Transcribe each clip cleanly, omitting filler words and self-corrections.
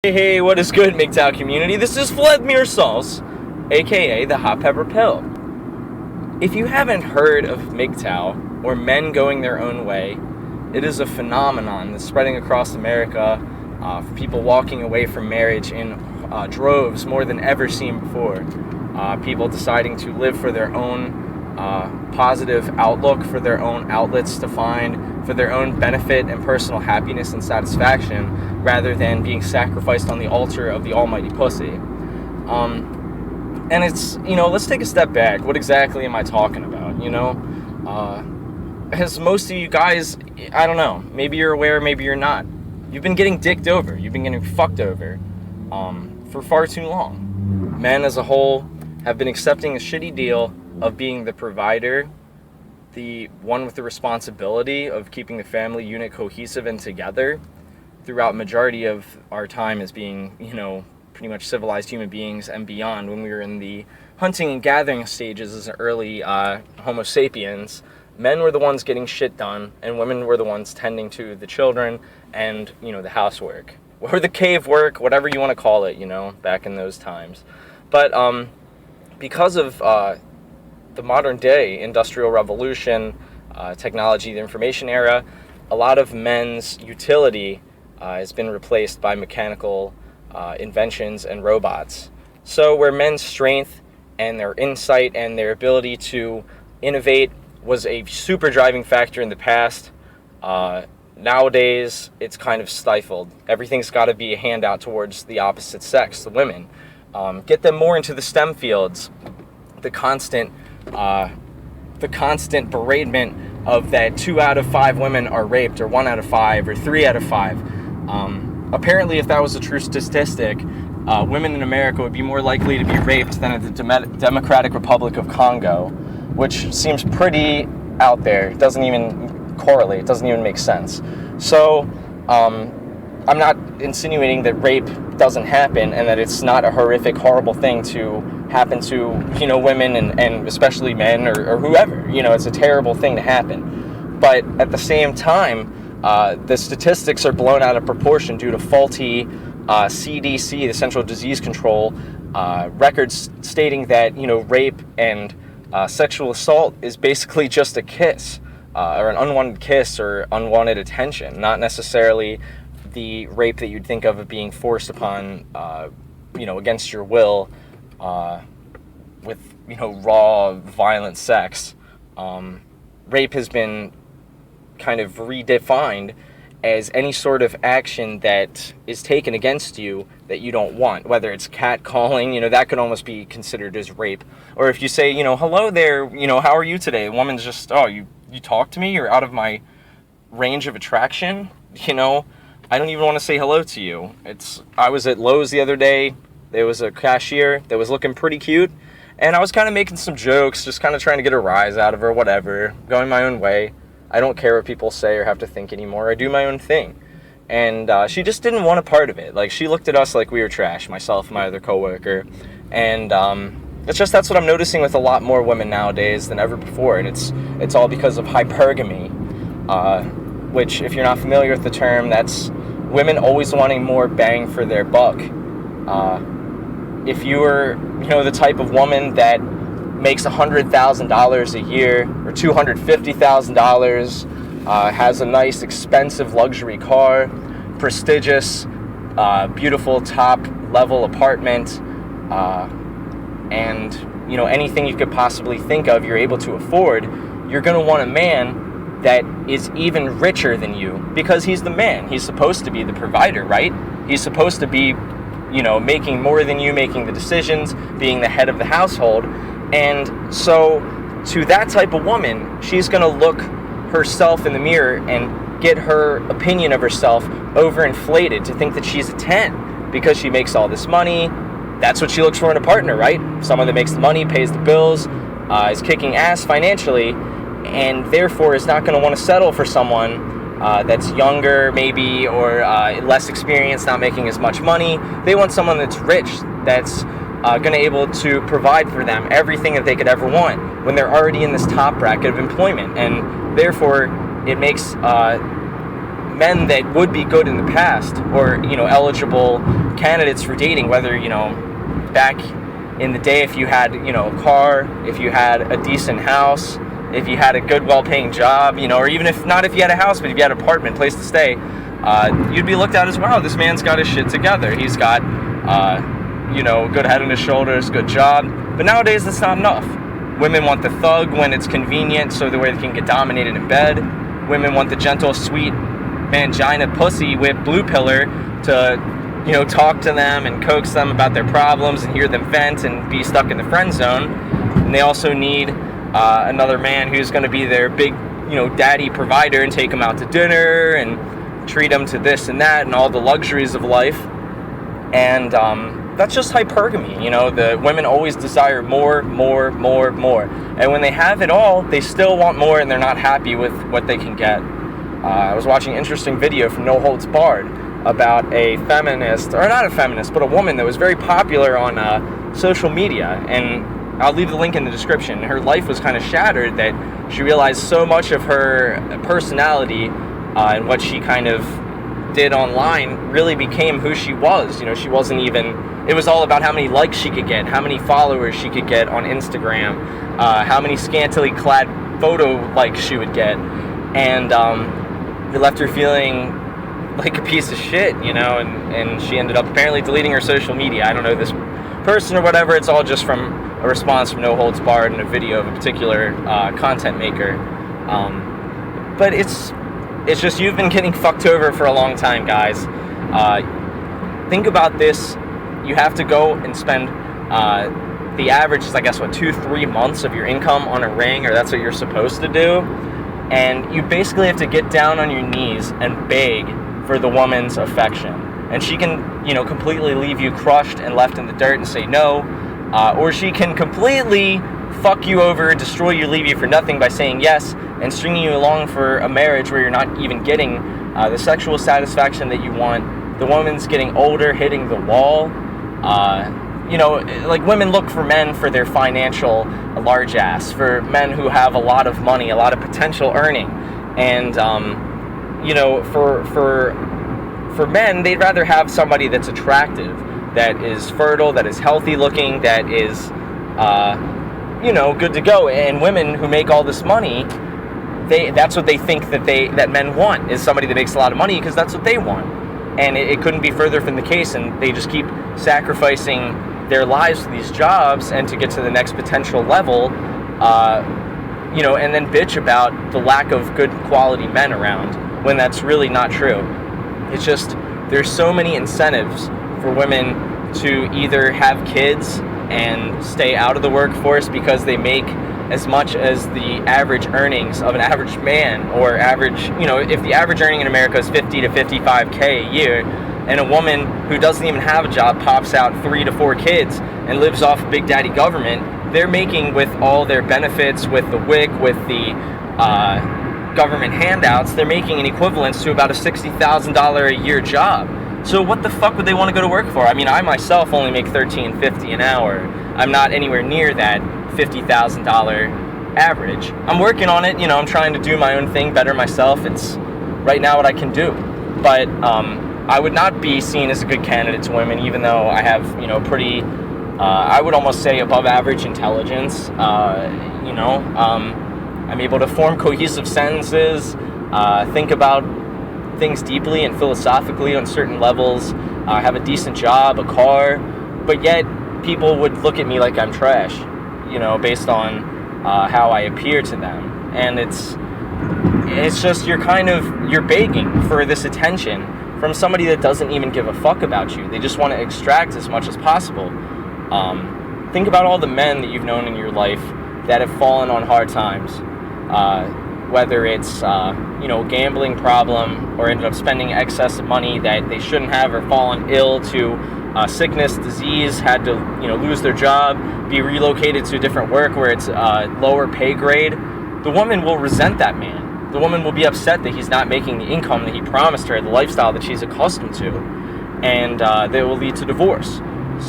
Hey, what is good, MGTOW community? This is Vladimir Sauce, aka the Hot Pepper Pill. If you haven't heard of MGTOW, or men going their own way, it is a phenomenon that's spreading across America, for people walking away from marriage in droves more than ever seen before. People deciding to live for their own positive outlook, for their own outlets to find, for their own benefit and personal happiness and satisfaction, rather than being sacrificed on the altar of the almighty pussy. And it's, let's take a step back. What exactly am I talking about? As most of you guys, I don't know, maybe you're aware, maybe you're not. You've been getting dicked over. You've been getting fucked over for far too long. Men as a whole have been accepting a shitty deal of being the provider, the one with the responsibility of keeping the family unit cohesive and together throughout majority of our time as being, pretty much civilized human beings and beyond. When we were in the hunting and gathering stages as early Homo sapiens, men were the ones getting shit done, and women were the ones tending to the children and, the housework. Or the cave work, whatever you want to call it, back in those times. But because of the modern day industrial revolution, technology, the information era, a lot of men's utility has been replaced by mechanical inventions and robots. So where men's strength and their insight and their ability to innovate was a super driving factor in the past, nowadays it's kind of stifled. Everything's got to be a handout towards the opposite sex, the women. Get them more into the STEM fields. The constant beratement of that 2 out of 5 women are raped, or 1 out of 5, or 3 out of 5. Apparently, if that was a true statistic, women in America would be more likely to be raped than in the Democratic Republic of Congo, which seems pretty out there. It doesn't even correlate. It doesn't even make sense. So, I'm not insinuating that rape doesn't happen and that it's not a horrific, horrible thing to happen to, women and especially men or whoever. It's a terrible thing to happen. But at the same time, the statistics are blown out of proportion due to faulty CDC, the Central Disease Control, records stating that, rape and sexual assault is basically just a kiss, or an unwanted kiss or unwanted attention, not necessarily the rape that you'd think of being forced upon, against your will, with, raw, violent sex. Rape has been kind of redefined as any sort of action that is taken against you that you don't want, whether it's catcalling, that could almost be considered as rape. Or if you say, hello there, how are you today? A woman's just, you talk to me, you're out of my range of attraction, I don't even want to say hello to you. I was at Lowe's the other day. There was a cashier that was looking pretty cute, and I was kind of making some jokes, just kind of trying to get a rise out of her, whatever, going my own way. I don't care what people say or have to think anymore. I do my own thing. And she just didn't want a part of it. Like, she looked at us like we were trash, myself and my other coworker. And that's what I'm noticing with a lot more women nowadays than ever before. And it's all because of hypergamy, which, if you're not familiar with the term, that's women always wanting more bang for their buck. If you were, the type of woman that makes $100,000 a year or $250,000, has a nice, expensive luxury car, prestigious, beautiful top-level apartment, and anything you could possibly think of, you're able to afford, you're going to want a man that is even richer than you, because he's the man. He's supposed to be the provider, right? He's supposed to be, making more than you, making the decisions, being the head of the household. And so to that type of woman, she's going to look herself in the mirror and get her opinion of herself overinflated to think that she's a 10 because she makes all this money. That's what she looks for in a partner, right? Someone that makes the money, pays the bills, is kicking ass financially, and therefore is not going to want to settle for someone that's younger maybe, or less experienced, not making as much money. They want someone that's rich, that's going to able to provide for them everything that they could ever want when they're already in this top bracket of employment. And therefore, it makes men that would be good in the past, or, eligible candidates for dating, whether, back in the day, if you had, a car, if you had a decent house, if you had a good, well-paying job, or even if you had a house, but if you had an apartment, place to stay, you'd be looked at as, wow, this man's got his shit together. He's got, good head on his shoulders, good job. But nowadays, that's not enough. Women want the thug when it's convenient, so the way they can get dominated in bed. Women want the gentle, sweet mangina pussy with blue pillar to, talk to them and coax them about their problems and hear them vent and be stuck in the friend zone. And they also need another man who's going to be their big, daddy provider and take them out to dinner and treat them to this and that and all the luxuries of life. And that's just hypergamy. The women always desire more. And when they have it all, they still want more, and they're not happy with what they can get. I was watching an interesting video from No Holds Barred about a feminist, or not a feminist, but a woman that was very popular on social media. And I'll leave the link in the description. Her life was kind of shattered, that she realized so much of her personality and what she kind of did online really became who she was. She wasn't even, it was all about how many likes she could get, how many followers she could get on Instagram, how many scantily clad photo likes she would get. And it left her feeling like a piece of shit, and she ended up apparently deleting her social media. I don't know this person or whatever. It's all just from a response from No Holds Barred and a video of a particular content maker. But it's just, you've been getting fucked over for a long time, guys. Think about this. You have to go and spend the average is, 2-3 months of your income on a ring, or that's what you're supposed to do. And you basically have to get down on your knees and beg for the woman's affection. And she can, completely leave you crushed and left in the dirt and say no. Or she can completely fuck you over, destroy you, leave you for nothing by saying yes, and stringing you along for a marriage where you're not even getting the sexual satisfaction that you want. The woman's getting older, hitting the wall. Women look for men for their financial large ass, for men who have a lot of money, a lot of potential earning. And, for men, they'd rather have somebody that's attractive, that is fertile, that is healthy looking, that is, good to go. And women who make all this money, that's what they think that men want, is somebody that makes a lot of money, because that's what they want. And it couldn't be further from the case, and they just keep sacrificing their lives to these jobs and to get to the next potential level, and then bitch about the lack of good quality men around, when that's really not true. It's just, there's so many incentives for women to either have kids and stay out of the workforce because they make as much as the average earnings of an average man, or average, if the average earning in America is 50 to 55K a year, and a woman who doesn't even have a job pops out 3 to 4 kids and lives off Big Daddy government, they're making, with all their benefits, with the WIC, with the government handouts, they're making an equivalence to about a $60,000 a year job. So what the fuck would they want to go to work for? I mean, I myself only make $13.50 an hour. I'm not anywhere near that $50,000 average. I'm working on it, I'm trying to do my own thing, better myself. It's right now what I can do. But I would not be seen as a good candidate to women, even though I have, pretty, I would almost say above average intelligence. I'm able to form cohesive sentences, think about things deeply and philosophically on certain levels, have a decent job, a car, but yet people would look at me like I'm trash, based on how I appear to them. And it's just, you're begging for this attention from somebody that doesn't even give a fuck about you. They just want to extract as much as possible. Think about all the men that you've known in your life that have fallen on hard times, whether it's gambling problem, or ended up spending excess money that they shouldn't have, or fallen ill to sickness, disease, had to lose their job, be relocated to a different work where it's lower pay grade. The woman will resent that man. The woman will be upset that he's not making the income that he promised her, the lifestyle that she's accustomed to, and that will lead to divorce.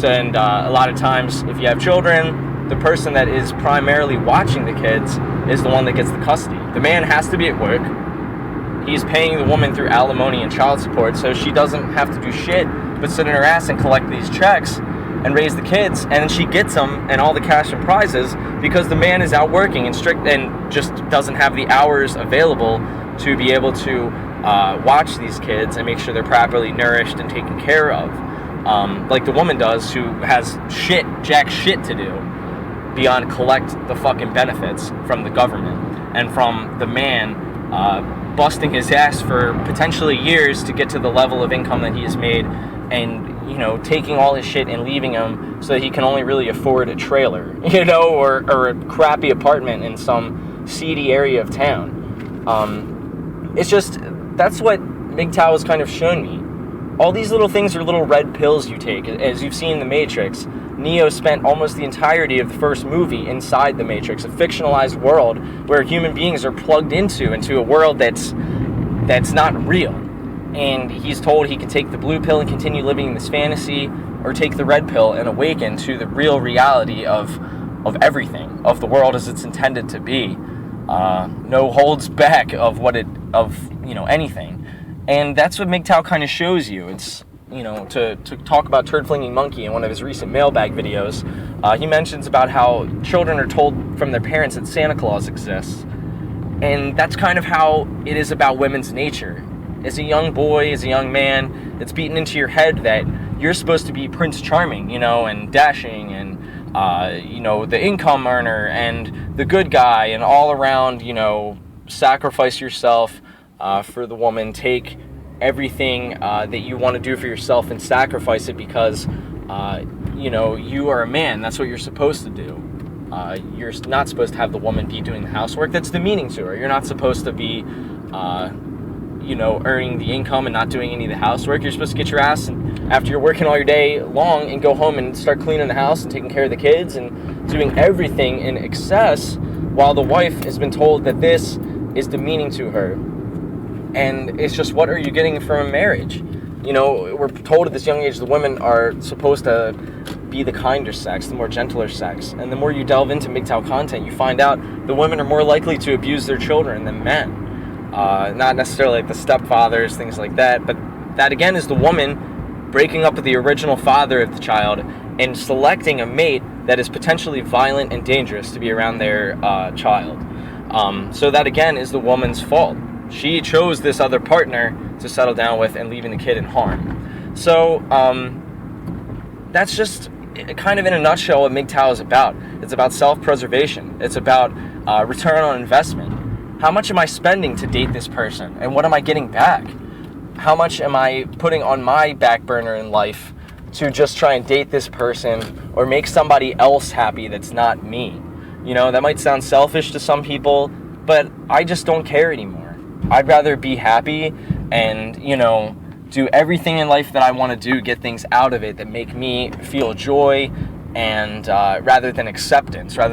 And a lot of times, if you have children, the person that is primarily watching the kids is the one that gets the custody. The man has to be at work. he's paying the woman through alimony and child support, so she doesn't have to do shit but sit in her ass and collect these checks and raise the kids, and then she gets them and all the cash and prizes because the man is out working and just doesn't have the hours available to be able to watch these kids and make sure they're properly nourished and taken care of, like the woman does, who has jack shit to do beyond collect the fucking benefits from the government and from the man busting his ass for potentially years to get to the level of income that he has made, and taking all his shit and leaving him so that he can only really afford a trailer, or a crappy apartment in some seedy area of town. It's just, that's what MGTOW has kind of shown me. All these little things are little red pills you take. As you've seen in The Matrix, Neo spent almost the entirety of the first movie inside the Matrix, a fictionalized world where human beings are plugged into a world that's not real. And he's told he can take the blue pill and continue living in this fantasy, or take the red pill and awaken to the real reality of everything, of the world as it's intended to be. No holds back of anything. And that's what MGTOW kind of shows you. It's, to talk about Turd Flinging Monkey in one of his recent mailbag videos, he mentions about how children are told from their parents that Santa Claus exists. And that's kind of how it is about women's nature. As a young boy, as a young man, it's beaten into your head that you're supposed to be Prince Charming, and dashing, and, the income earner, and the good guy, and all around, sacrifice yourself for the woman, take everything that you want to do for yourself and sacrifice it because, you are a man. That's what you're supposed to do. You're not supposed to have the woman be doing the housework. That's demeaning to her. You're not supposed to be earning the income and not doing any of the housework. You're supposed to get your ass, and after you're working all your day long, and go home and start cleaning the house and taking care of the kids and doing everything in excess, while the wife has been told that this is demeaning to her. And it's just, what are you getting from a marriage? We're told at this young age the women are supposed to be the kinder sex, the more gentler sex. And the more you delve into MGTOW content, you find out the women are more likely to abuse their children than men. Not necessarily like the stepfathers, things like that, but that again is the woman breaking up with the original father of the child and selecting a mate that is potentially violent and dangerous to be around their child. So that again is the woman's fault. She chose this other partner to settle down with and leaving the kid in harm. So that's just kind of in a nutshell what MGTOW is about. It's about self-preservation. It's about return on investment. How much am I spending to date this person? And what am I getting back? How much am I putting on my back burner in life to just try and date this person or make somebody else happy that's not me? That might sound selfish to some people, but I just don't care anymore. I'd rather be happy and, do everything in life that I want to do, get things out of it that make me feel joy, and rather than acceptance from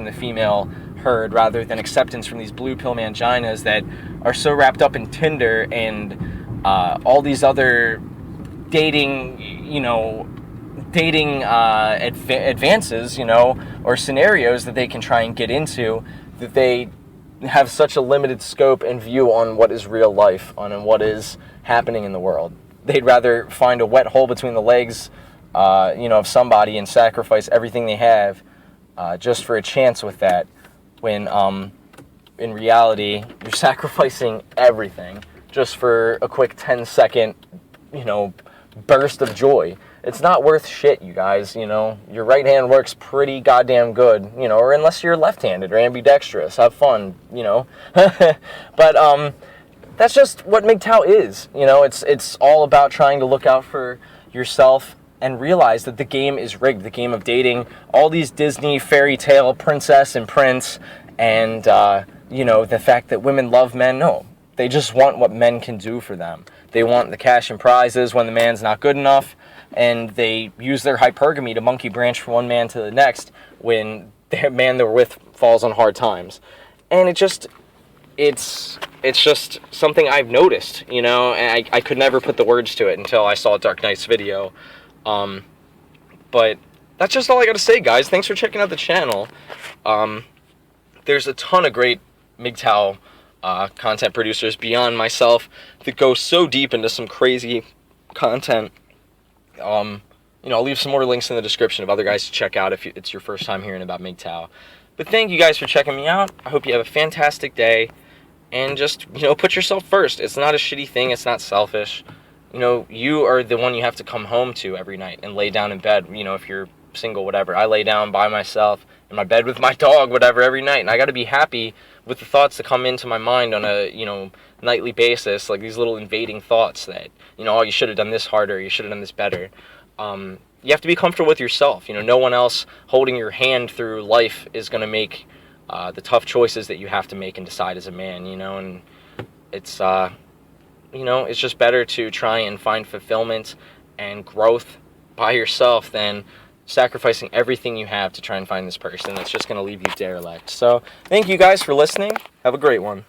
the female herd, rather than acceptance from these blue pill manginas that are so wrapped up in Tinder and all these other dating advances, or scenarios that they can try and get into, that they have such a limited scope and view on what is real life, on what is happening in the world. They'd rather find a wet hole between the legs, of somebody and sacrifice everything they have just for a chance with that, when in reality you're sacrificing everything just for a quick 10-second, burst of joy. It's not worth shit, you guys. Your right hand works pretty goddamn good, or unless you're left-handed or ambidextrous. Have fun, But that's just what MGTOW is. It's all about trying to look out for yourself and realize that the game is rigged. The game of dating, all these Disney fairy tale princess and prince, and the fact that women love men. No, they just want what men can do for them. They want the cash and prizes when the man's not good enough, and they use their hypergamy to monkey branch from one man to the next when the man they're with falls on hard times. And it's just something I've noticed, and I could never put the words to it until I saw Dark Knight's video. But that's just all I gotta say, guys. Thanks for checking out the channel. There's a ton of great MGTOW content producers beyond myself that go so deep into some crazy content. I'll leave some more links in the description of other guys to check out if it's your first time hearing about MGTOW. But thank you guys for checking me out. I hope you have a fantastic day. And just, put yourself first. It's not a shitty thing. It's not selfish. You are the one you have to come home to every night and lay down in bed, if you're single, whatever. I lay down by myself in my bed with my dog, whatever, every night. And I got to be happy with the thoughts that come into my mind on a, nightly basis, like these little invading thoughts that, oh, you should have done this harder, you should have done this better. You have to be comfortable with yourself. No one else holding your hand through life is going to make the tough choices that you have to make and decide as a man, and it's, it's just better to try and find fulfillment and growth by yourself than sacrificing everything you have to try and find this person that's just going to leave you derelict. So thank you guys for listening. Have a great one.